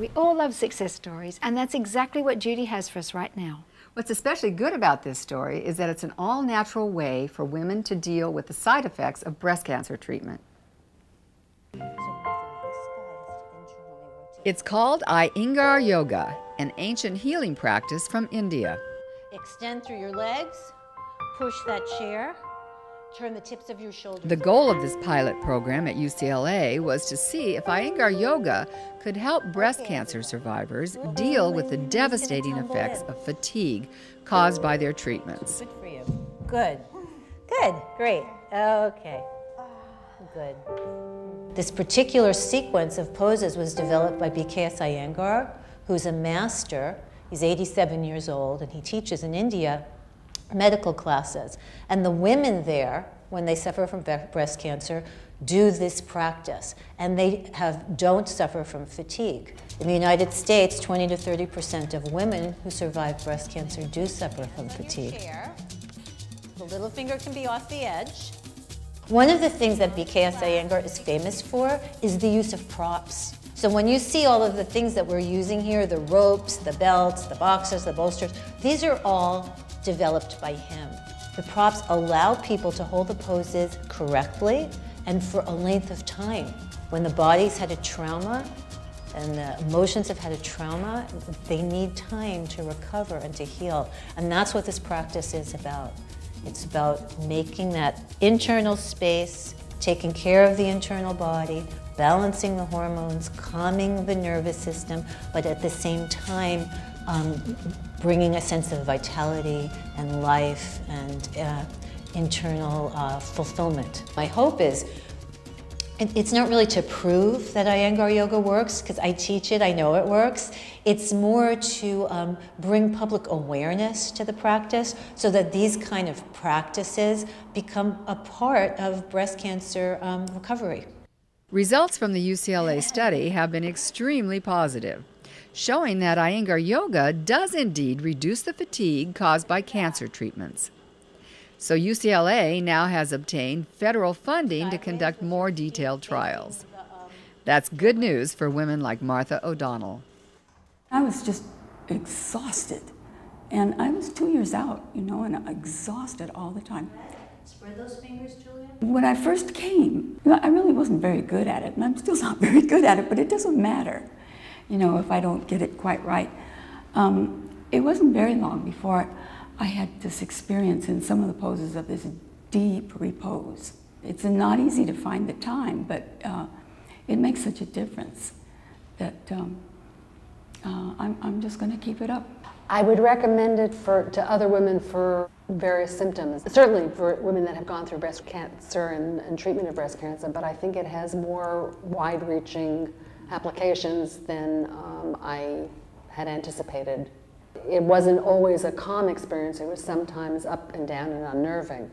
We all love success stories, and that's exactly what Judy has for us right now. What's especially good about this story is that it's an all-natural way for women to deal with the side effects of breast cancer treatment. It's called Iyengar Yoga, an ancient healing practice from India. Extend through your legs, push that chair, turn the tips of your shoulders. The goal of this pilot program at UCLA was to see if Iyengar Yoga could help breast cancer survivors deal with the devastating effects of fatigue caused by their treatments. Good for you. Good. Good. Great. Okay. Good. This particular sequence of poses was developed by BKS Iyengar, who's a master. He's 87 years old, and he teaches in India medical classes. And the women there, when they suffer from breast cancer, do this practice. And they don't suffer from fatigue. In the United States, 20 to 30% of women who survive breast cancer do suffer from fatigue. The little finger can be off the edge. One of the things that BKS Iyengar is famous for is the use of props. So when you see all of the things that we're using here, the ropes, the belts, the boxes, the bolsters, these are all developed by him. The props allow people to hold the poses correctly and for a length of time. When the body's had a trauma and the emotions have had a trauma, they need time to recover and to heal. And that's what this practice is about. It's about making that internal space, taking care of the internal body, balancing the hormones, calming the nervous system, but at the same time, bringing a sense of vitality and life and internal fulfillment. My hope is, it's not really to prove that Iyengar Yoga works, because I teach it, I know it works. It's more to bring public awareness to the practice so that these kind of practices become a part of breast cancer recovery. Results from the UCLA study have been extremely positive, showing that Iyengar Yoga does indeed reduce the fatigue caused by cancer treatments. So UCLA now has obtained federal funding to conduct more detailed trials. That's good news for women like Martha O'Donnell. I was just exhausted, and I was 2 years out, and exhausted all the time. Spread those fingers, Julia. When I first came, I really wasn't very good at it, and I'm still not very good at it, but it doesn't matter, if I don't get it quite right. It wasn't very long before I had this experience in some of the poses of this deep repose. It's not easy to find the time, but it makes such a difference that I'm just going to keep it up. I would recommend it to other women for various symptoms. Certainly for women that have gone through breast cancer and treatment of breast cancer, but I think it has more wide-reaching applications than I had anticipated. It wasn't always a calm experience, it was sometimes up and down and unnerving.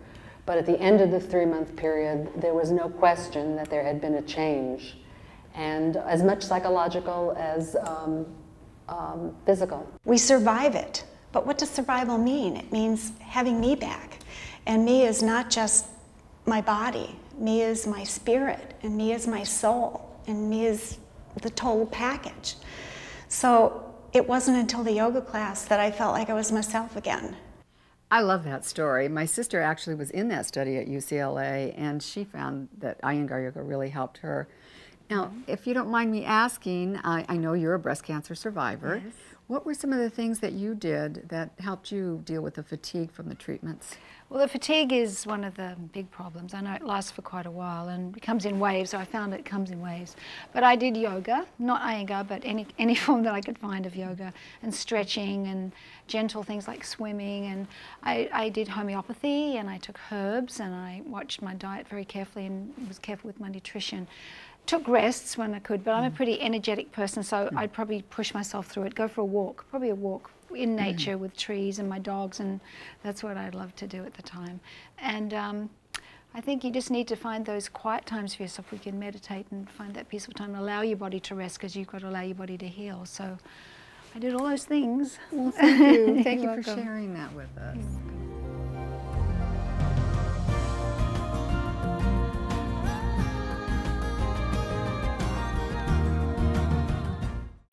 But at the end of the 3-month period, there was no question that there had been a change, and as much psychological as physical. We survive it, but what does survival mean? It means having me back. And me is not just my body, me is my spirit, and me is my soul, and me is the total package. So it wasn't until the yoga class that I felt like I was myself again. I love that story. My sister actually was in that study at UCLA, and she found that Iyengar Yoga really helped her. Now, if you don't mind me asking, I know you're a breast cancer survivor. Yes. What were some of the things that you did that helped you deal with the fatigue from the treatments? Well, the fatigue is one of the big problems. I know it lasts for quite a while and it comes in waves, so I found it comes in waves. But I did yoga, not Iyengar, but any form that I could find of yoga, and stretching and gentle things like swimming. And I did homeopathy, and I took herbs, and I watched my diet very carefully and was careful with my nutrition. Took rests when I could, but I'm a pretty energetic person, so I'd probably push myself through it, go for a walk, probably a walk in nature with trees and my dogs, and that's what I'd love to do at the time. And I think you just need to find those quiet times for yourself where you can meditate and find that peaceful time, allow your body to rest, because you've got to allow your body to heal. So I did all those things. Well, thank you. Thank you for welcome. sharing that with us.